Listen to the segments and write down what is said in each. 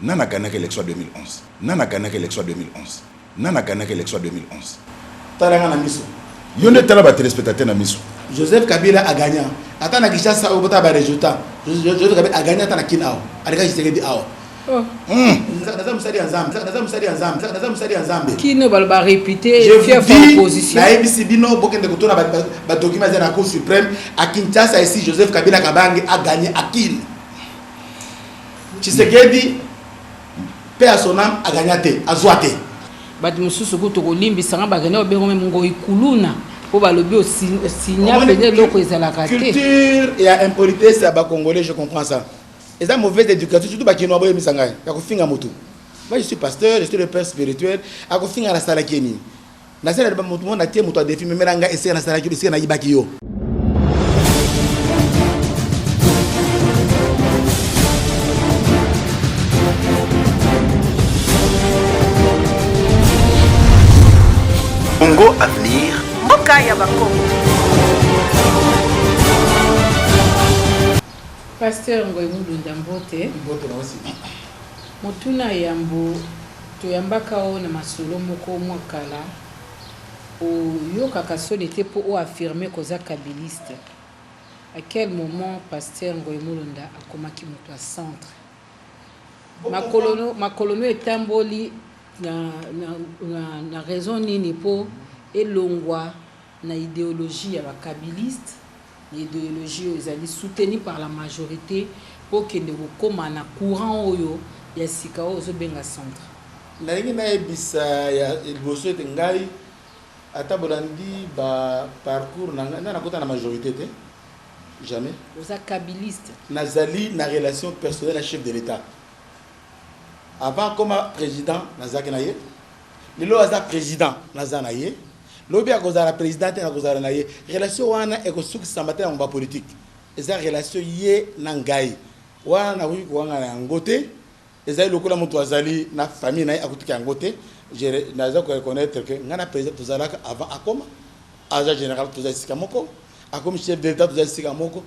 Nana gagné l'élection 2011. Nana gagné l'élection 2011. Nana gagné l'élection 2011. Taranga na miso. Yonde talaba téléspectateur na miso. Joseph Kabila a gagné. Atana Kishasa au bota ba résultat. Joseph Kabila a gagné atana kin aw. Alika Tshisekedi aw. Naza musali ensemble. Qui ne va pas répéter fief opposition. Na ABC bino bokende kutona ba document za Cour suprême à Kinshasa ici Joseph Kabila Kabange a gagné à Kin. Tshisekedi paix à son âme a gagné à Zouate. Badi mususu kuto limbi sanga bagane obengo ngo ikuluna po balobi o signa peut loko ezalaka te. Culture et impolitesse à ba congolais, je comprends ça. Et ça mauvaise éducation surtout ba kino boye misanga ya kofinga moto. Moi je suis pasteur, je suis le père spirituel, a kofinga na sala keni. Na sala ba moto na tie moto a défi memeranga essayer na sala keni essayer na yibaki yo. Congo Avenir, Mboka ya Bakongo. Pasteur Ngoy Mulunda Mbote. Mbote na aussi. Motuna yambo toyambaka o na masolo moko mwakala. O yoka kasoni te po o affirmer koza kabiliste. À quel moment Pasteur Ngoy Mulunda akomaki moto a centre? Makolono etamboli na raison nini po elongwa na idéologie ya bakabiliste, l'idéologie ezali soutenue par la majorité pour que ne koma na courant oyo ya sika ozo benga centre. Na ngi na ebisa ya liboso te ngai ata bolandi ba parcours na kota na majorité te jamais. Oza kabiliste. Nazali na relation personnelle à chef de l'État. Avant comme président Nazaki naye, lelo aza président Nazanaye, lobi akozala président na kozala naye, relation wana ekosuki sambata na politique. Eza relation ye na ngai. Wana na wi ko ngana ngote, eza lokola mutu azali na famille naye akutika ngote, je naza ko reconnaître que ngana président tozalaka avant akoma, agent général tozali sika moko, akomi chef de l'État tozali sika moko.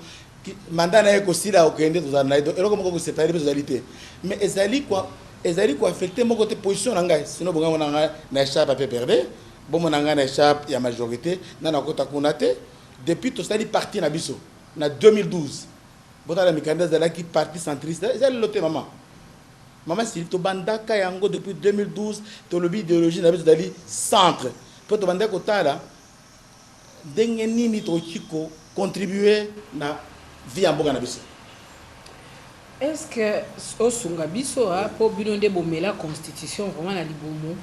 Mandat na ko sila okende tozala naye, eloko moko ko séparer tozali te. Mais ezali quoi ezali ko affecter mon côté position nanga sinon bonga nanga na échappe à perdre bon nanga na échappe ya majorité na na kota kunate depuis to sali parti na biso na 2012 bota la mikanda zala ki parti centriste ezali loté maman si to bandaka yango depuis 2012 to lobby idéologie na biso dali centre pour to bandaka kotala ndenge nini to chiko contribuer na vie ya mboka na biso. Est-ce que au Sungabiso a pour binonde bomela constitution vraiment na libomo?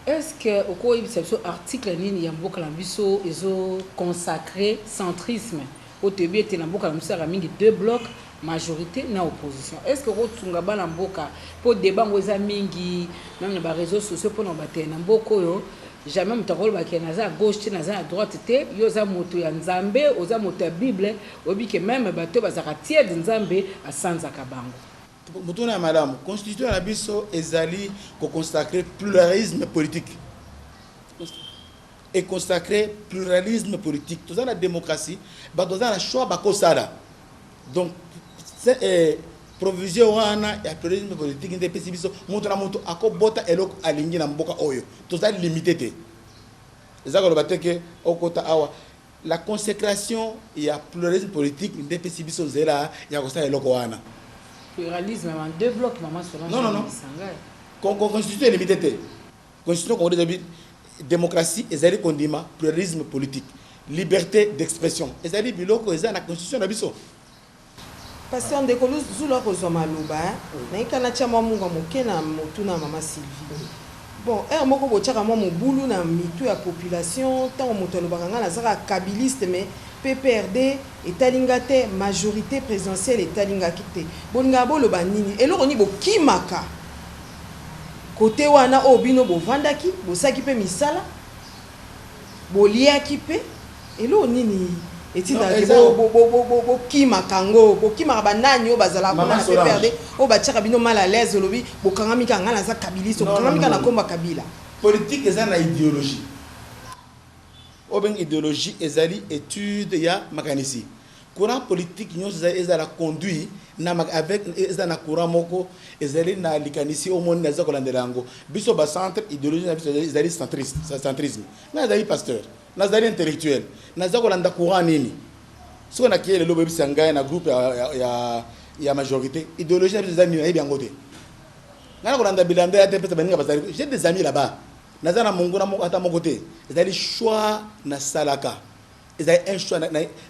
Est-ce que au quoi il s'agit article nini yamboka la biso ezo consacré centrisme au début était na mboka la biso mingi deux blocs majorité na opposition? Est-ce que au Sungaba na mboka pour débat ngoza mingi même na ba réseaux sociaux pour na bater na mboko yo jamais mutakolo bakenaza à gauche naza à droite te yoza moto ya nzambe oza moto ya bible obi que même bato bazaka tied nzambe a sanza kabango moto na madame constitution na biso ezali ko consacrer pluralisme politique et consacrer pluralisme politique toza na démocratie ba toza na choix ba kosala donc c'est provision wana ya pluralisme politique nde pesi biso moto na moto akobota eloko alingi na mboka oyo toza limité te ezako lo bateke okota awa la consécration ya pluralisme politique nde pesi biso zela ya kosala eloko wana pluralisme en deux blocs maman selon non constitution limité te constitution ko debi démocratie ezali kondima pluralisme politique liberté d'expression ezali biloko eza na constitution na biso. Parce que ndeko zula kozoma loba na ikana tia mwa munga mokena motuna mama Sylvie. Bon, moko bochaka mwa mobulu na mitu ya population tant moto lobaka ngana zaka kabiliste mais PPRD etalinga te majorité présidentielle etalinga kite. Boninga boloba nini eloko ni bokimaka. Côté wana obino bovandaki, bosaki pe misala. Boliaki pe elo nini etinda bo kima kango bo kima banani o bazala ko na PPRD o ba tchaka bino mal à l'aise lobi bo kangami kanga na za kabiliste bo kangami kana komba kabila politique eza na idéologie o ben idéologie ezali étude ya makanisi courant politique ils ont conduit avec ils ont courant moko ils ont na likanisi au monde naza kolandelango biso ba centre idéologie ils ont centrisme naza pasteur naza intellectuel naza kolanda courant nini so na kiele lobo bisanga na groupe ya majorité idéologie ils ont ni bien côté na kolanda bilanda ya tepesa baninga bazali j'ai des amis là-bas naza na mongo na ata mon côté ils ont choix na salaka. Ils ont un choix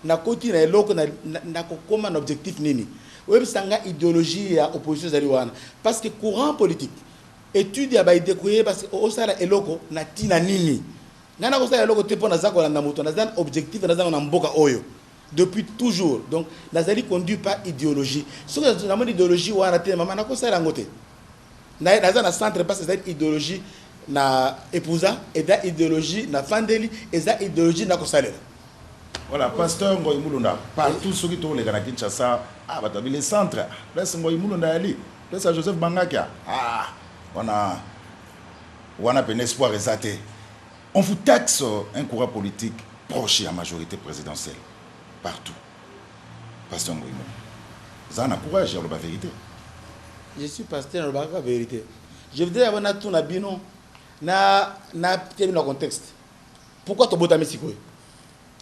na côté na loko na comme un objectif nini. Oui, c'est une idéologie à opposition zaliwana parce que courant politique étude ya ba idée parce que au sala eloko na tina nini. Ngana ko sala eloko te pona zako na moto na zan objectif na zan na mboka oyo depuis toujours. Donc nazali conduit par idéologie. Ce que na mon idéologie wana te mama na ko sala ngote. Na zan na centre parce que c'est idéologie na épousa et da idéologie na fandeli et da idéologie na ko sala. Voilà, pasteur Ngoy Mulunda, partout ceux qui tournent les Ghana Kinshasa, ah, bah, les centres, là c'est Ngoy Mulunda Ali, là c'est Joseph Bangakia, ah, on a un espoir exalté. On vous taxe un courant politique proche à la majorité présidentielle, partout. Pasteur Ngoy Mulunda, vous avez un courage, il y a la vérité. Je suis pasteur, il y a la vérité. Je veux dire, on a tout bino, na contexte. Pourquoi tu as mis ici?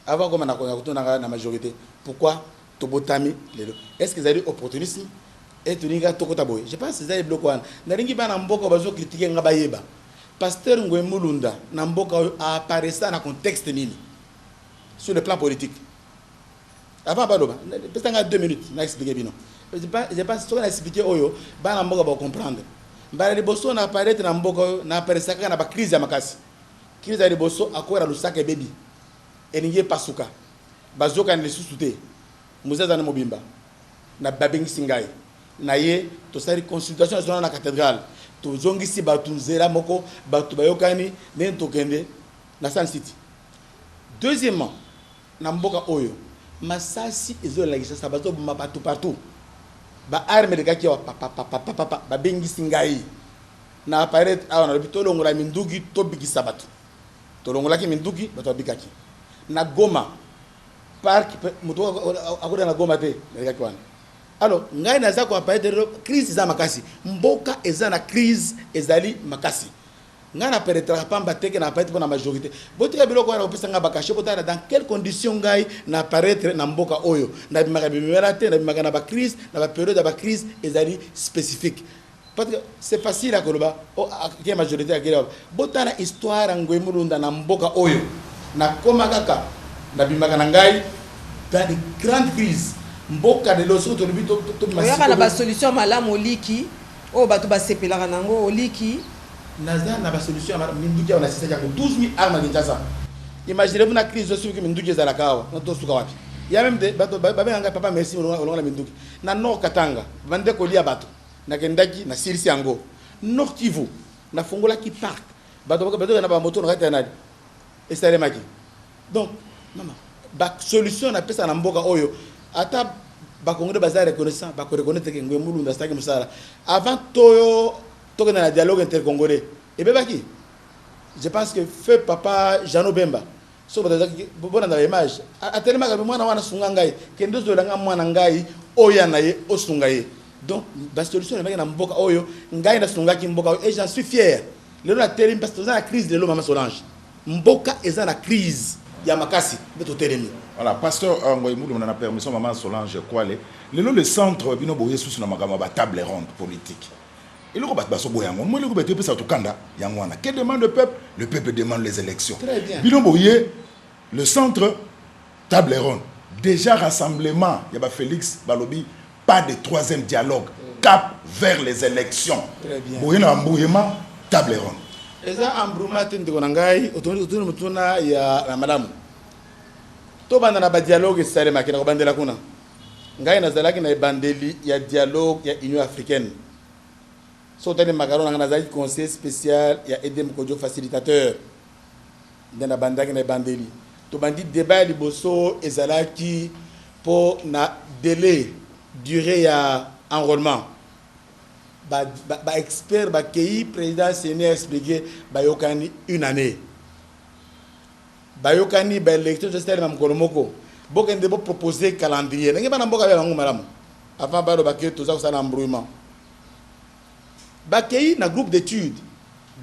Avant comme on a la majorité, pourquoi Tobotami? Est-ce qu'ils ont opportunisme? Et tu n'as pas de je pense que c'est bloqué. Naringi ba namboka bazo critiquer ngabayeba. Pasteur Ngoy Mulunda namboka a apparaît ça dans contexte nini sur le plan politique. Avant baloba, peut-être 2 minutes na expliquer bino. Je pense que on a expliqué oyo ba namboka ba comprendre. Ba liboso na apparaître namboka na apparaît ça na ba crise ya makasi. Crise ya liboso akola lusaka baby. Eninge pasuka bazoka ne susute muzaza na mobimba na babengi singai na ye to sari consultation nationale na cathédrale to zongisi batu zera moko batu bayokani ne to kende na Sun City. Deuxièmement na mboka oyo masasi ezo la gisa bazo buma batu partout ba arme de kaki wa papa babengi singai na apparaître a na bitolo ngola mindugi to bikisa batu to longola ki mindugi batu bikaki na Goma parc muto akoda na Goma te na kwana. Alors ngai naza ko apparaître crise za makasi mboka eza na crise ezali makasi ngai na penetra pamba teke na apparaître pour la majorité botika biloko na opesa nga bakashe botana dans quelles conditions ngai na apparaître na mboka oyo na bimaka bimela te na bimaka na ba crise na ba période ya ba crise ezali spécifique parce que c'est facile à koloba o la majorité akela botana histoire Ngoy Mulunda na mboka oyo na koma kaka na bimaka na ngai dans de grandes crises mboka de loso to bito to masiko na ba solution malamu oliki o bato ba sepelaka nango oliki naza na ba solution minduki on a 12000 armes de Kinshasa. Imaginez vous na crise de suki minduki za la kawa na to suka wapi ya même de bato ba nga papa merci olonga minduki na Nord Katanga bande ko lia bato na kendaki na Sirisi yango Nord Kivu na fongola ki park bato na ba moto na kata na et ça remaki. Donc maman ba solution na pesa na mboka oyo ata ba Congolais baza reconnaissant ba ko reconnaître que Ngoy Mulunda staki musala avant toyo to na dialogue intercongolais et bebaki je pense que feu papa Jean Bemba so ba bona na image atelema ka mwana wana sunga ngai kendo zo langa mwana ngai oya na ye osunga ye. Donc ba solution na mboka oyo ngai na sunga ki mboka et j'en suis fier. Le na telim parce que dans la crise de l'eau Mama Solange mboka eza na crise ya makasi beto telemi. Voilà, pasteur Ngoy Mulunda na permission Mama Solange Kwale le centre bino boye sous na makama ba table ronde politique. Et le combat baso boyango moi le combat te pesa to kanda yangwana. Que demande le peuple demande les élections. Très bien. Bino boye le centre table ronde déjà rassemblement ya ba Félix Balobi pas de troisième dialogue cap vers les élections. Très bien. Boye na mbouyema table ronde. Eza ambruma tende ko ngai otoni mutuna ya madame to banda na ba dialogue sale makina ko bandela kuna ngai nazalaki na bandeli ya dialogue ya Union africaine so tani makarona na nazali conseiller spécial ya Edem Kodjo facilitateur ndena bandaki na bandeli to bandi débat liboso ezalaki pour na délai durée ya enrôlement ba expert ba kei président Séné expliqué ba yokani une année ba yokani ba élection sociale mam kolomoko bokende bo proposer calendrier ndenge bana mboka ya bango malamu avant balo bakeye toza kosala embrouillement bakei na groupe d'études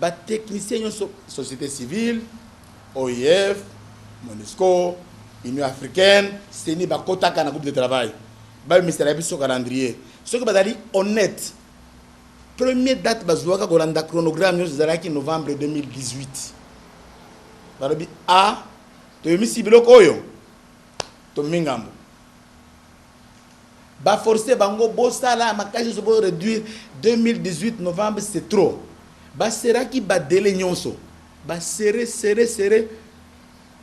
ba technicien nyonso société civile OIF MONUSCO Union africaine CENI bakotaka na groupe de travail ba ministère ya biso calendrier soki bazali honnête première date bazwaka kolanda chronogramme nyonso ezalaki novembre 2018 balobi a toyemisi biloko oyo tomingambo ba forcer bango bosala makasi so bo réduire 2018 novembre c'est trop ba sera ki ba délai nyonso ba serré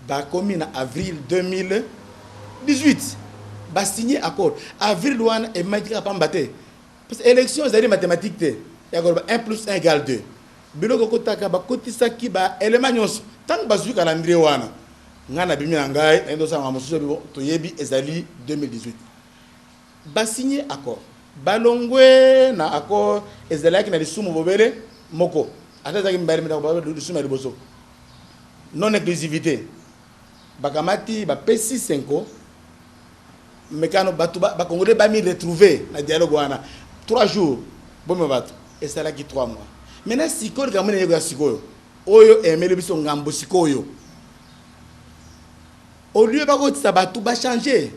ba komi na avril 2018 ba signé accord avril wana e matika pambate parce que élection ezali mathématique te ya ko 1 + 1 = 2 biloko kotaka ba kotisa ki ba élément nyonso tant ba zu calendrier wana ngana bimi na ngai endo sa mamususu bibo to yebi ezali 2018 ba signé accord balongwe na accord ezalaki na lisumu bobele moko atazaki mbari meta ba lisumu liboso non exclusivité bakamati ba pesi 5 mekano batu ba congolais ba mi retrouver na dialogue wana 3 jours bomo batu esalaki 3 mois maintenant sikoyo kamene yego ya sikoyo oyo emele biso ngambo sikoyo au lieu bakotisa batu ba changer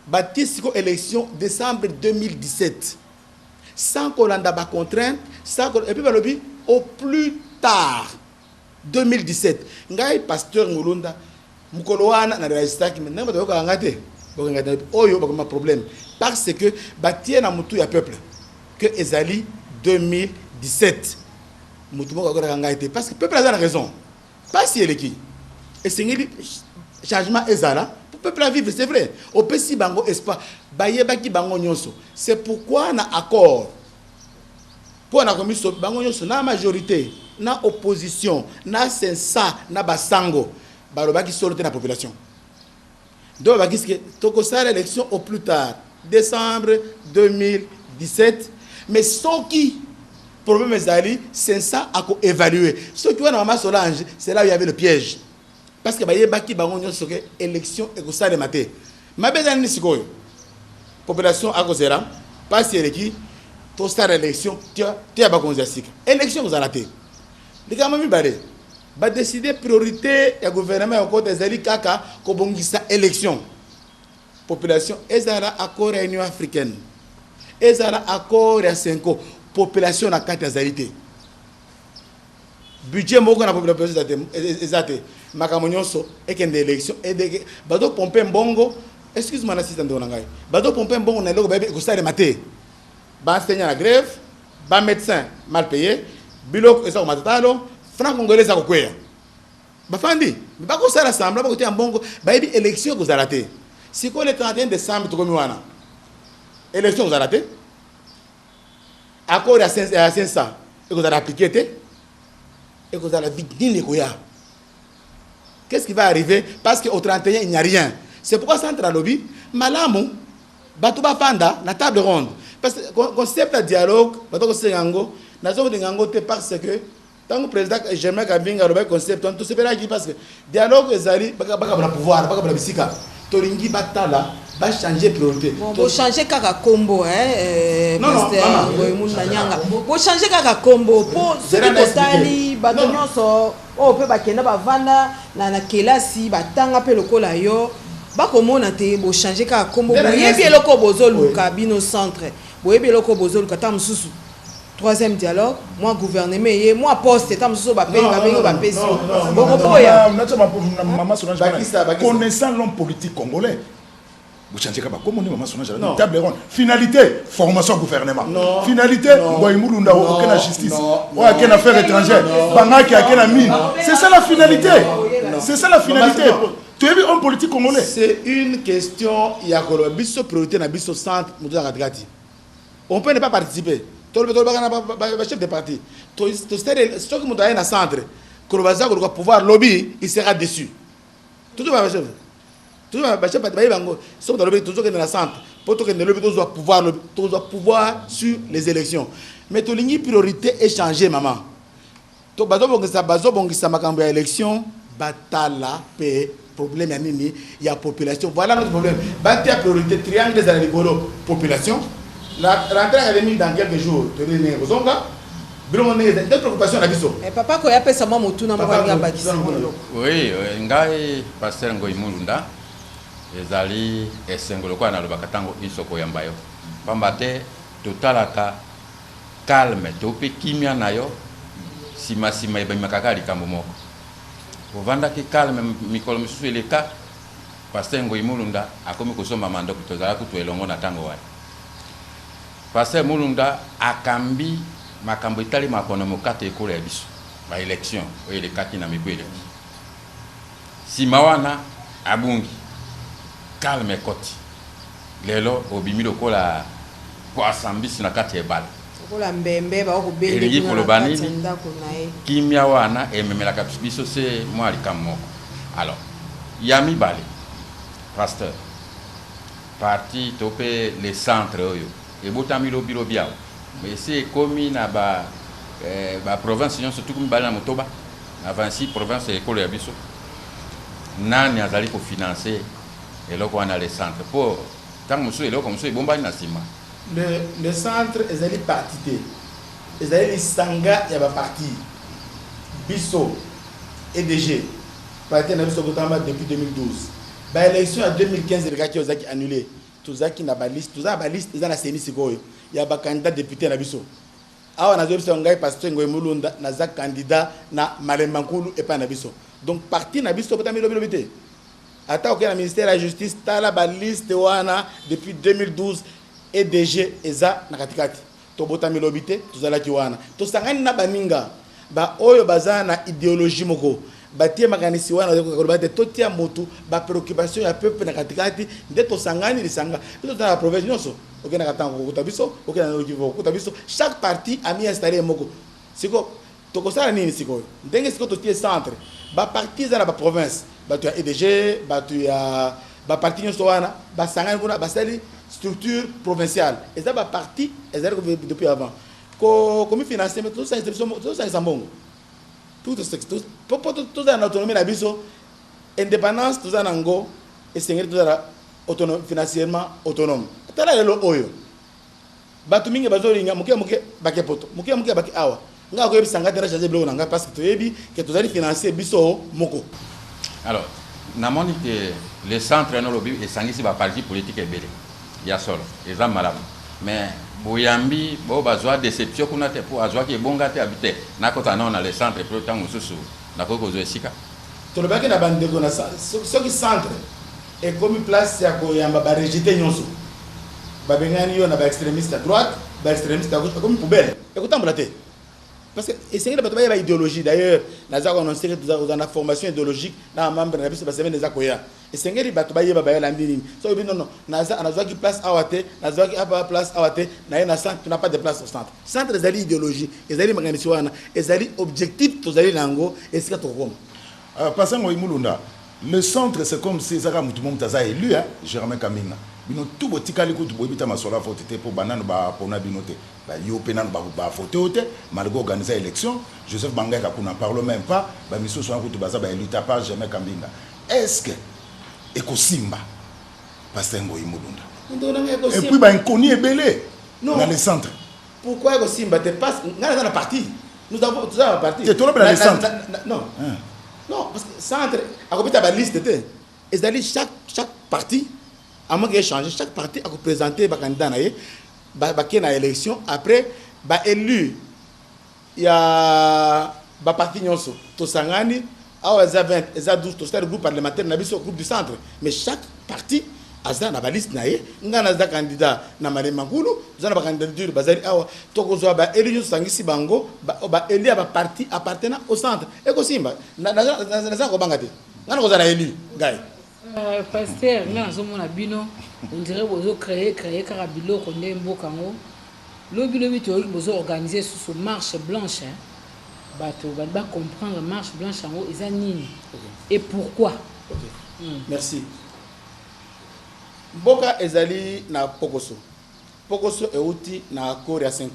batisiko élection décembre 2017 sans kolanda ba contrainte sans et puis balobi au plus tard 2017 ngai pasteur Ngolunda mukolo wana na register ki maintenant bato ko ngate bokangata oyo bakoma problème parce que batie na mutu ya peuple que ezali 2017 mutu moko ko ngate parce que peuple a raison pas si eleki et c'est changement ezala pour peuple à vivre c'est vrai au pesi bango espoir bayebaki bango nyonso c'est pourquoi na accord pour na commission bango nyonso na majorité na opposition na sensa na basango balobaki solote na population donc bakiske toko sala élection au plus tard décembre 2017 mais sans qui problème ezali sensa a ko évaluer ce qui wana mama Solange c'est là où il y avait le piège parce que bayebaki bango nyonso ke élection e ko sala maté mabeza ni sikoyo population a ko zera pas eleki to sala élection tia ba konza sika élection ko zalaté likama mibale ba décider priorité ya gouvernement ya côté ezali kaka ko bongisa élection population ezala accord ya Union africaine ezala accord ya 5 population na kati ya zalité budget moko na population ezate makambo nyonso ekende élection et bato pomper mbongo excuse-moi na assistant de ngai bato pomper mbongo na loko ba ko sala maté ba enseignant la grève ba médecin mal payé biloko eza matalo franc congolais za kokweya bafandi bako sala sambla bako tia mbongo ba yebi élection ko zalaté siko le 31 décembre to komi wana élection ko zalaté accord ya 500 et ko zala appliquer té et ko zala victime ko ya qu'est-ce qui va arriver parce que au 31 il n'y a rien c'est pourquoi central lobby malamu bato ba fanda na table ronde parce que concept de dialogue bato ko sengango nazo ko ngango té parce que tant que président Germain Kabinga le concept on tout se pela qui parce que dialogue ezali baka bala pouvoir baka bala bisika to lingi batala ba changer priorité bon changer kaka combo pasteur Ngoyimunda Nyanga bo changer kaka combo po soki totali bato nyonso o pe bakenda bavanda na kelasi batanga pe lokola yo bakomona te bo changer kaka combo boyebi eloko bozoluka bino centre boyebi eloko bozoluka ta mususu troisième dialogue moi gouvernement et moi poste ta mususu ba pe ba pesi boko boya maman Solange connaissant l'homme politique congolais vous changez pas comment maman Solange table ronde finalité formation gouvernement finalité Ngoyimulunda aucune justice aucune affaire étrangère bangaki akena mine c'est ça la finalité c'est ça la finalité tu es homme politique congolais c'est une question ya ko biso priorité na biso centre mutuza katikati on peut ne pas participer tout le chef de parti tout ce qui monte à centre que le bazar doit pouvoir lobby il sera déçu tout le chef tout le chef parti bango so dans le toujours que dans la centre pour que le lobby doit pouvoir sur les élections mais to lingi priorité échanger maman to bazo bongisa makambo ya élection batala pe problème il y a population voilà notre problème bâtir priorité triangle des rigolo population la rentrée académique dans quelques jours te donner rozonga bilo ne des préoccupations na biso papa ko ya pesa mama mutuna mo nga bakisa oui ngai pasteur Ngoi Mulunda ezali esengolo kwa na lobaka tango isoko ya mbayo pambate totalaka calme tope kimia nayo sima ebimaka likambo moko ovandaki calme mikolo misusu eleka pasteur Ngoi Mulunda akomi kosomba mandoko tozala kutu elongo na tango wana pasteur Mulunda akambi makambo etali makono mokate ekolo ya biso ba election oyo elekaki na mibu eleki sima wana abungi calme koti lelo obimi lokola poasambisi na kati ebala kola mbembe ba ko bende elingi koloba nini ndako naye kimia wana ememelaka biso se mwa likambo moko alors ya mibale pasteur parti tope les centres oyo ebotami lobi awo mais c'est komi na ba province nyonso tuku mibale na motoba na 26 province ekolo ya biso nani azali ko financer eloko wana les centres pour tant musu eloko musu ebombani na sima le centre ezali partité ezali lisanga ya ba parti biso EDG parti na biso kotamba depuis 2012 ba élection ya 2015 elekaki ozaki annulé tozaki na ba liste toza ba liste eza na seni sikoyo ya ba candidat député na biso awa na biso ngai pasteur Ngoi Mulunda na za candidat na Malemba Nkulu epa na biso donc parti na biso kotami lobi te ata okena ministère de la justice tala ba liste wana depuis 2012 EDG eza na katikati to botami lobi te tozalaki wana to sangani na baninga ba oyo baza na idéologie moko batie makanisi wana ko te totia motu ba préoccupation ya peuple na katikati nde to sangani lisanga biso na province nyonso okena katango ko biso okena no kivo ko biso chaque parti a mis installé moko siko to ko sala nini siko ndenge siko to tie centre ba parti za na ba province ba tu ya EDG ba tu ya ba parti nyonso wana ba sangani kuna ba sali structure provinciale et ça ba parti ezali depuis avant ko comme financer mais tout ça c'est bon tout ça autonomie na biso indépendance tout ça nango et sengeli tout ça autonome financièrement autonome tala lelo oyo batu mingi bazolinga muke bakepoto muke baki awa nga ko yebisanga tena changer bilo nanga parce que toyebi que tozali financer biso moko alors namoni que les centres no lobi esangisi ba parti politique ebele ya solo eza malamu mais boyambi bo bazwa déception kuna te po azwa ki bonga te habité nakota non na les centres pro tango susu nakoko zo esika to lobaki na bandeko na so ki centre et comme place ya ko yamba ba rejeter nyonso ba bengani yo na ba extrémiste à droite ba extrémiste à gauche comme poubelle et kotambola te parce que essayer de battre ba idéologie d'ailleurs naza ko annoncer que vous en formation idéologique na membre na biso ba semaine za koya esengeli bato ba yeba ba yela ndini so bi non naza anazwa ki place awate nazwa ki apa place awate na yena centre tu n'as pas de place au centre centre ezali idéologie ezali makanisi wana ezali objectif tozali nango esika to koma pasteur Ngoi Mulunda le centre c'est comme si zaka mutu mo mutaza élu hein Germain Kamina bino tout botikali ko tubobita masola vote te pour banana ba pona binote ba yo pena ba vote te malgré organiser élection Joseph Bangaka kuna parle même pas ba miso so ko tubaza ba élu ta part Germain Kamina est-ce que ekosimba pasteur Ngoi Mulunda et puis ba inconnu ebele dans le centre pourquoi ekosimba te passe ngana dans la partie nous avons tout ça en partie c'est trop dans le centre non non parce que centre a compété ba liste te et d'aller chaque parti à moins qu'il changer chaque parti a présenter ba candidat naé ba na élection après ba élu il y a ba parti nyonso to sangani awa za 20 za 12 to stade groupe parlementaire na biso groupe du centre mais chaque parti aza na ba liste naé ngana za candidat na Malemba Nkulu za na ba candidature bazali awa to ko zo ba élu sangisi bango ba élu ba parti appartenant au centre et ko simba na ko bangate ngana ko za na élu gay pasteur nga nazomona bino on dirait bozo créer kaka biloko nde mboka ngo lobi to bozo organiser sous marche blanche hein bato ba comprendre marche blanche ngo eza nini et pourquoi merci mboka ezali na pokoso euti na accord ya 5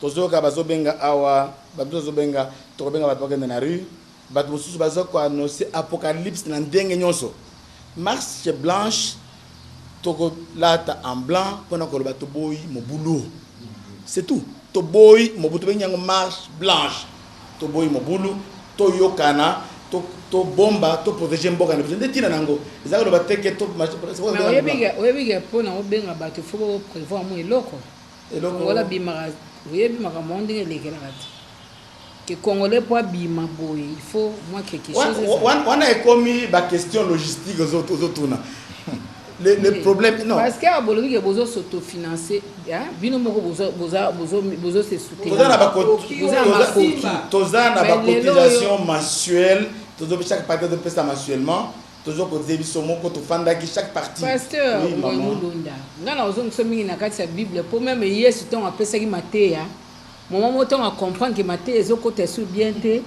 tozoka bazobenga awa bazobenga tokobenga bato bakende na rue bato mosusu baza ko annoncer apocalypse na ndenge nyonso marche blanche toko lata en blanc pona ko bato boyi mobulu c'est tout to boyi mobutu benyango marche blanche to boyi mobulu to yokana to bomba to protéger mboka na besoin de tina nango ezaka lo bateke to marche oyebiga pona obenga bato fo prévoir mo eloko wala bimaka oyebimaka mo ndenge lekelaka te que congolais pour bima boy il faut moi quelque chose on a commis la question logistique aux autres le problème non parce que a bolobi que bozo s'autofinancer hein bino moko bozo se soutenir toza na ba cotisation mensuelle tozo chaque partie de pesa mensuellement tozo cotiser biso moko to fanda ki chaque partie pasteur Ngoimulunda ngana ozongo so mingi na kati ya bible pour même yesu ton apesa ki mateya moment moto on comprendre que mateya ezokota sur bien te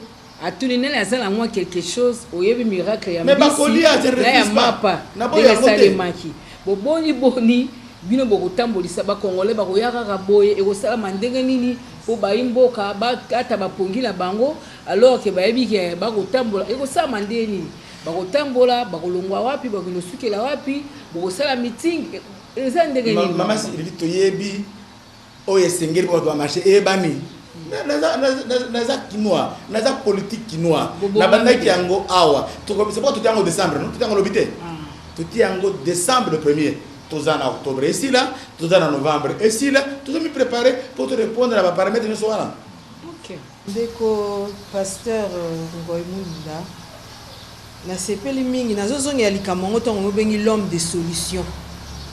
à tout nene la sala moi quelque chose oyebi miracle ya mais bakoli a ya mapa na boya salemaki boni bino bokotambolisa ba congolais bakoyaka ka boye ekosala mandenge nini po baimboka bakata bapongi na bango alors que bayebi ke bakotambola ekosala mandenge nini bakotambola bakolongwa wapi bakolosukela wapi bokosala meeting eza ndenge nini mama Sylvie toyebi oyo esengeli bato bamarché eyebani naza kinois naza politique kinois na bandaki yango awa c'est pourquoi tout yango décembre non tout yango lobité tout yango décembre le 1er toza na octobre ici là toza na novembre ici là tout me préparer pour te répondre à ba paramètres ne soir OK ndeko pasteur Ngoimulunda na sepeli mingi nazozongi ya likamongo tongo bengi l'homme de solution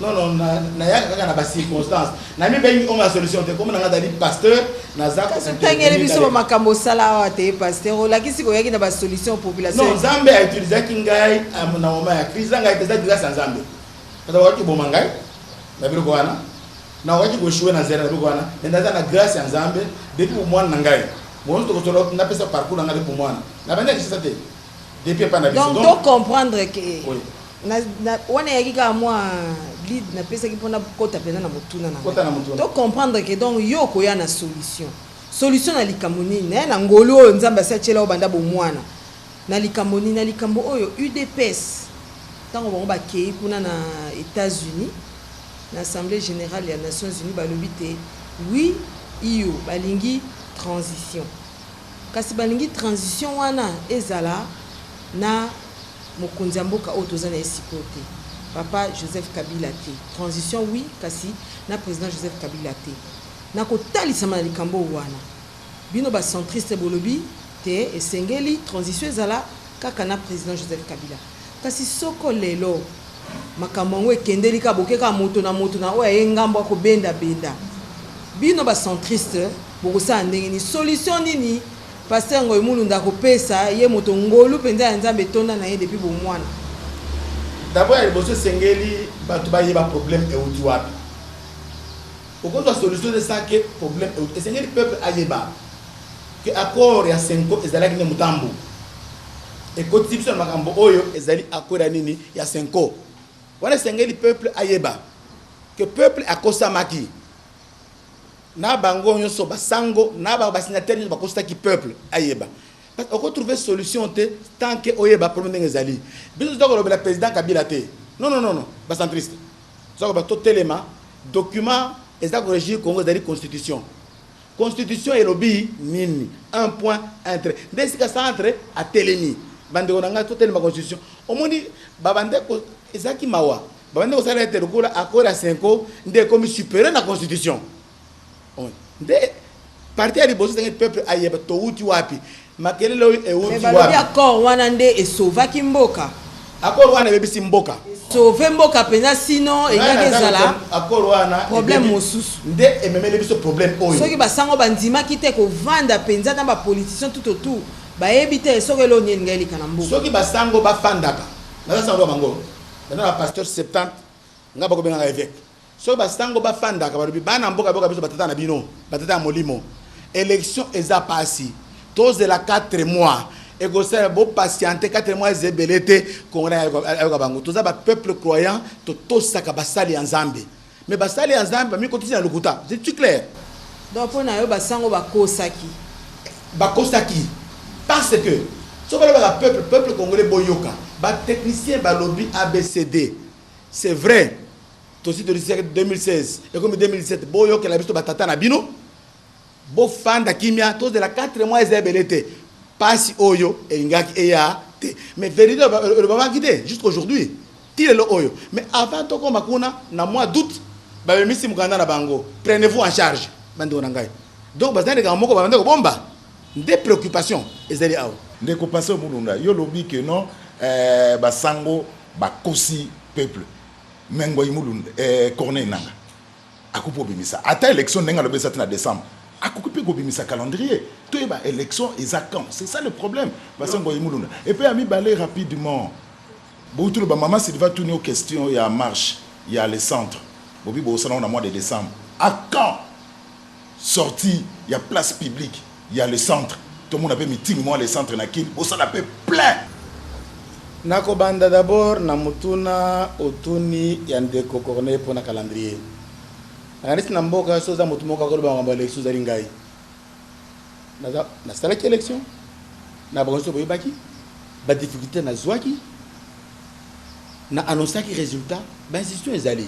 non na ya kaka na ba circonstance na mi bengi on a solution te comme na ngada pasteur na za ko tangele biso makambo sala wa te pasteur la kisi ko yaki na ba solution population non Zambe a utilisé kingai na moment ya crise ngai teza grâce à Zambe kada waki bomangai na bilo kwana na waki go shwe na zera na bilo kwana ndaza na grâce ya Zambe depuis mwana ngai bon to ko na pesa parcours ngai pour mwana na banda ki ça te depuis pas na biso donc to comprendre que na wana yaki ka moi lead na pesa ki pona kota pena na motuna na to comprendre que donc yo ko ya na solution na likamoni na ngolo nzamba sachela obanda bo mwana na likamoni na likambo oyo UDPS tango bongo ba kei kuna na États-Unis na Assemblée générale des Nations Unies balobi te oui iyo balingi transition kasi balingi transition wana ezala na mokonzi mboka oyo toza na esiko te papa Joseph Kabila te transition oui kasi na président Joseph Kabila te na kotalisama na likambo wana bino ba centriste bolobi te esengeli transition ezala kaka na président Joseph Kabila kasi soko lelo makambo ngo ekendeli ka bokeka moto na oyo engambo ko benda bino ba centriste bokosa ndenge ni solution nini pasteur Ngoimulunda kopesa ye moto ngolu penza ya Nzambe tonda na ye depuis bo mwana d'abord il bosse sengeli bato ba yeba problème e uti wapi pourquoi la solution de ça que problème e sengeli peuple ayeba que accord ya 5 ezalaki ne mutambo et constitution makambo oyo ezali accord ya nini ya 5 wana sengeli peuple ayeba que peuple akosa maki na bango nyonso basango na ba signataire nyonso bakosta ki peuple ayeba parce qu'on trouver solution te tant que oyeba problème ngezali biso ndoko le président Kabila te non ba centriste ça ba totelema document ezako régir Congo ezali constitution et lobby nini un point entre ndesika centre a telemi bandeko nanga totelema constitution omoni babande ko ezaki mawa babande ko sala te lokola accord à 5 ndé comme supérieur na constitution de parti ali bozo ngé peuple ayeba to uti wapi makelele oyo e uti wapi mais accord wana nde esovaki mboka accord wana bebisi mboka sauver mboka pena sinon engaki ezala accord wana problème mosusu nde ememele biso problème oyo soki basango bandimaki te kovanda penza na bapoliticien tout autour bayebi te soki eloni elingai elika na mboka soki basango bafandaka naza sango bango bana ba pasteur 70 nga bakobengaka évêque soki basango bafandaka balobi bana mboka biso batata na bino batata ya molimo élection eza pasi tozela 4 mois et que ça beau patienter 4 mois zebelete congolais ayoka bango toza ba peuple croyant to saka basali ya Nzambe mais basali ya Nzambe mi continue na lokuta c'est clair donc pona yo basango bakosaki parce que So ba peuple congolais boyoka, ba technicien ba lobby ABCD. C'est vrai. Aussi de 2016 et comme 2017 boyoka la biso batata na bino. Bo fanda kimia tous de la 4 mois ezebelete. Pasi oyo et ngaki eya te. Mais vérité le baba guidé jusqu'aujourd'hui. Tire le oyo. Mais avant to ko makuna na mois d'août ba misi mukanda na bango. Prenez-vous en charge. Bando nangai. Donc bazana ga moko ba bando bomba. Des préoccupations ezeli awo. Ndeko passer mulunda yo lobi que non basango bakosi peuple. Mengo imulunda Corneille nanga. Akupo bimisa. Ata élection nenga le besat na décembre. Akupi ko bimisa calendrier. Tout ba élection quand. C'est ça le problème. Basango imulunda. Et puis ami balé rapidement. Boutou ba maman s'il va tourner aux questions, il y a marche, il y a les centres. Bobi bo salon au mois de décembre. À quand sorti, il y a place publique, il y a le centre. Tout le monde a fait meeting, moi les centres nakil, au ça l'appelle plein. Nako banda d'abord na mutuna otuni yandeko Corneille pour na calendrier. Angalisi na mboka soza mutumoka ko ba ngamba élection za lingai. Na sala élection. Na bango boy baki. Ba difficulté na zwaki. Na annoncé qui résultat, ben institution ezali.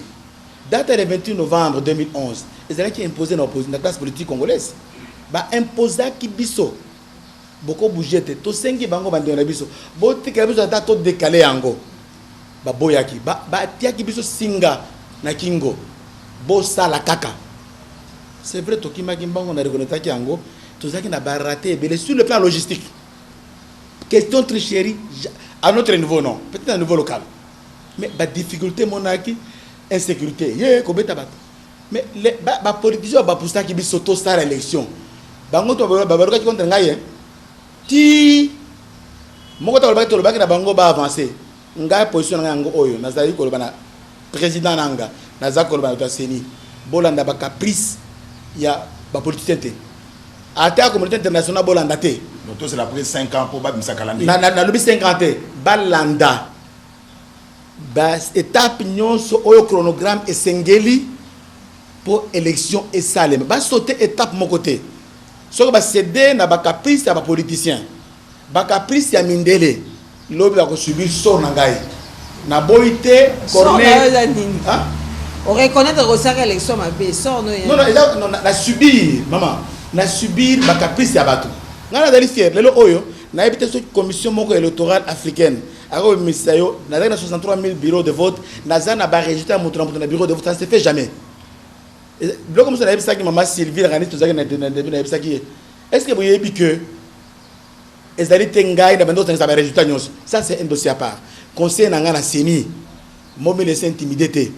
Date le 28 novembre 2011, ezali qui imposé na classe politique congolaise. Ba imposa ki biso. Boko bougete to sengi bango bande na biso. Bo tika biso ata to décaler yango. Ba boyaki, ba tia ki biso singa na kingo. Bo sala kaka. C'est vrai to kimaki bango na reconnaître ki yango, to zaki na ba raté belé sur le plan logistique. Question tricherie à notre niveau non, peut-être à un niveau local. Mais la difficulté monarchie, insécurité, mais les politiciens ba pour ça qui s'auto star élection. Bango to ba qui contre ngaye. Ti moko to ba na bango ba avancer. Ngaye position ngango oyo nazali ko bana président nanga nazali ko bana to seni. Bolanda ba caprice ya ba politicien te. Ata communauté internationale bolanda te. Donc c'est la prise 5 ans pour ba bimisa calendrier. Na lobi 50 balanda. Bas étape nyonso oyo chronogramme esengeli pour élection et salem bas sauter étape mon côté so ba céder na ba caprice ya ba politicien ba caprice ya mindele lobi ba ko subir so na ngai na boité Corneille hein on reconnaître que ça élection ma bé sort non na subir maman na subir ba caprice ya bato ngana dali fier lelo oyo na ebité so commission moko électorale africaine. Alors, Misayo, nous avons 63 000 bureaux de vote, nous avons un résultat dans le bureau de vote, ça ne se fait jamais. Comme ça, nous avons Maman Sylvie, est-ce que vous avez dit que les alliés Tengaï n'ont pas de résultat? Ça, c'est un dossier à part. Conseil n'a pas de mobile et intimidé.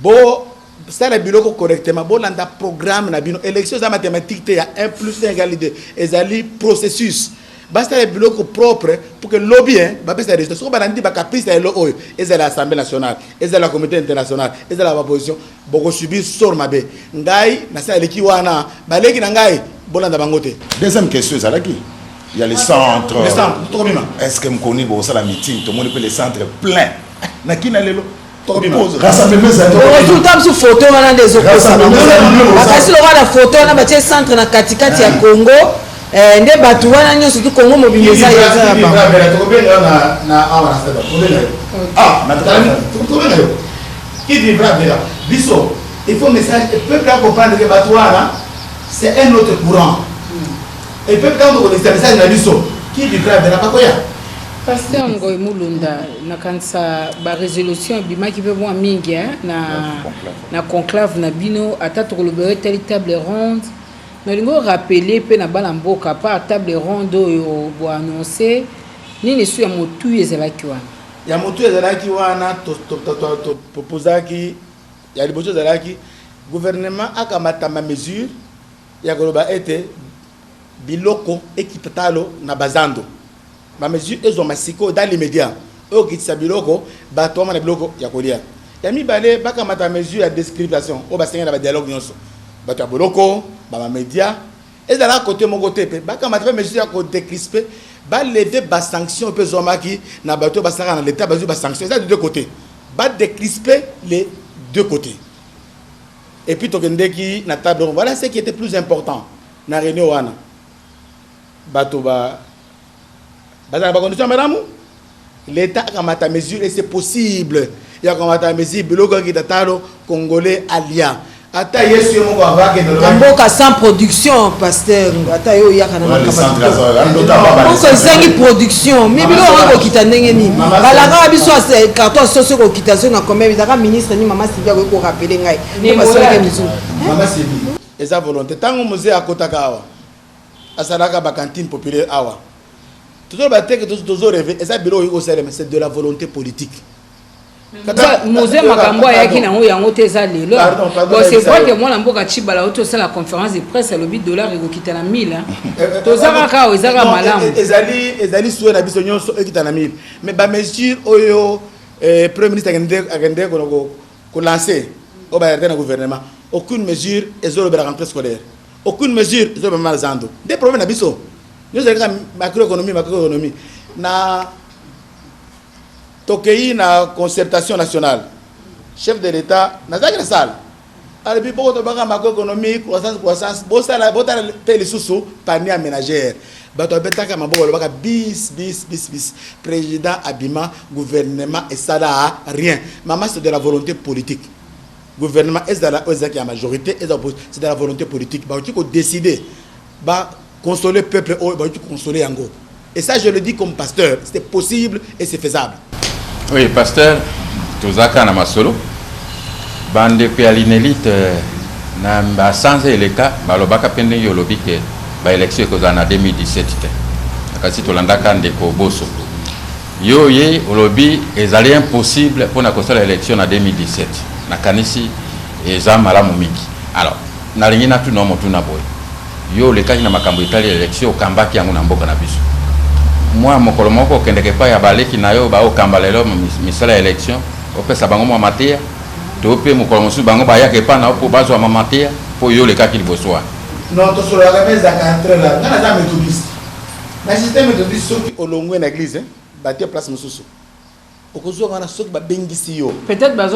Bon, ça, le bureau correctement, bon, dans le programme, l'élection mathématique, il y a 1 plus 1 égale 2. Les alliés processus. Basta les bureaux propres pour que le lobby va faire des résultats. Ce qu'on va dire, caprice est l'OE, et c'est l'Assemblée nationale, et c'est la communauté internationale, et c'est la opposition. Beaucoup subir sort ma bé. Ngai, na sa leki wana, baleki ngai, bolanda bangote. Deuxième question, c'est là qui? Il y a les centres. Les centres, tout bien. Est-ce que me connais bon ça la meeting, tout le monde peut les centres pleins. Na qui na lelo? Rassemblement ça. Résultat sur photo on des opposants. Parce que la photo on a battu centre na katikati ya Congo. Nde batu wana nyonso tu Congo mobiliser ya za ba. Qui vivra verra. Biso, il faut message et peuple comprendre que batu wana c'est un autre courant. Et peuple quand on connaît message na biso, qui vivra verra pas koya. Pasteur Ngoy Mulunda na kanisa ba résolution bimaki pe mwa mingi na conclave na bino atatu ko lobere table ronde. Nous rappeler que nous avons pas table ronde pour annoncer ni su ya motu ezalaki wana. Ya motu ezalaki wana to proposaki ya liboso ezalaki gouvernement akamata ma mesure ya koloba ete biloko ekipatalo na bazando. Ma mesure ezo masiko dans l'immédiat. O kitisa biloko ba toma na biloko ya kolia. Ya mibale bakamata mesure ya description o basenga na ba dialogue nyonso. Bato ya boloko ba média et de la côté mon côté ba quand ma mesure ko décrisper ba lever ba sanction peu zomaki na bato ba sara na l'état ba sanction ça de deux côtés ba décrisper les deux côtés et puis to kendeki na table voilà ce qui était plus important na réunion wana bato ba Dans la condition, madame, l'État a kamata mesure et c'est possible. Il y a kamata mesure, bilogo qui tatalo congolais alia. Ata yesu mo kwa vake de Mboka sans production, pasteur. Ata yo ya kana Ouais, les centres, Mboka sans production. Mais bilo ngo kita ndenge ni. Balaka biso ase carton soso ko kita so na combien bizaka ministre ni mama Sylvia ko rappeler ngai. Mama Sylvia. Eza volonté tango musée akotaka awa. Asalaka ba cantine populaire awa. Toujours ba teke toujours rêver eza bilo yiko sele mais c'est de la volonté politique. Mosé Makambo ayaki nango yango te eza lelo. Bon c'est vrai que moi na mboka Chibala auto ça la conférence de presse le but dollar ekokita na 1000 hein. Tozaka ka ezaka malamu. Ezali souhait na biso nyonso ekita na 1000. Mais ba mesure oyo premier ministre agende ko lancer au ba na gouvernement. Aucune mesure ezolo ba rentrée scolaire. Aucune mesure ezolo ba malzando. Des problèmes na biso. Nous avons macroéconomie. Na Tokei na concertation nationale. Chef de l'État, na la salle. Alors puis beaucoup de macroéconomie, croissance, botala tele sous panier ménagère. Bato betaka maboko baka bis. Président Abima, gouvernement et ça là rien. Maman c'est de la volonté politique. Gouvernement est dans la majorité c'est de la volonté politique. Ba tu ko décider ba consoler le peuple, consoler Yango. Et ça, je le dis comme pasteur, c'est possible et c'est faisable. Oui, pasteur, Tozaka Namasolo, bande pialinelite, na sans le cas, balobaka pende yolobi ke ba élection ko en 2017 te. Kasi tolandaka ndeko boso. Yo ye olobi ezali impossible pour na kosala élection en 2017. Na kanisi eza malamu mingi. Alors, na lingi na tuno motu na boy. Yo le kaki na makambo itali élection kambaki yango na mboka na biso. Moi mokolo moko kendeke pa ya baleki na yo ba okamba lelo misala élection opesa bango mwa matia to pe mokolo mosu bango ba yake pa na po bazo ma matia po yo le kaki liboswa. Non to solo la mesa ka entre là. Na za méthodiste. Na système méthodiste soki olongwe na église, ba te place mosusu. Okozo ngana soki ba bengisi yo. Peut-être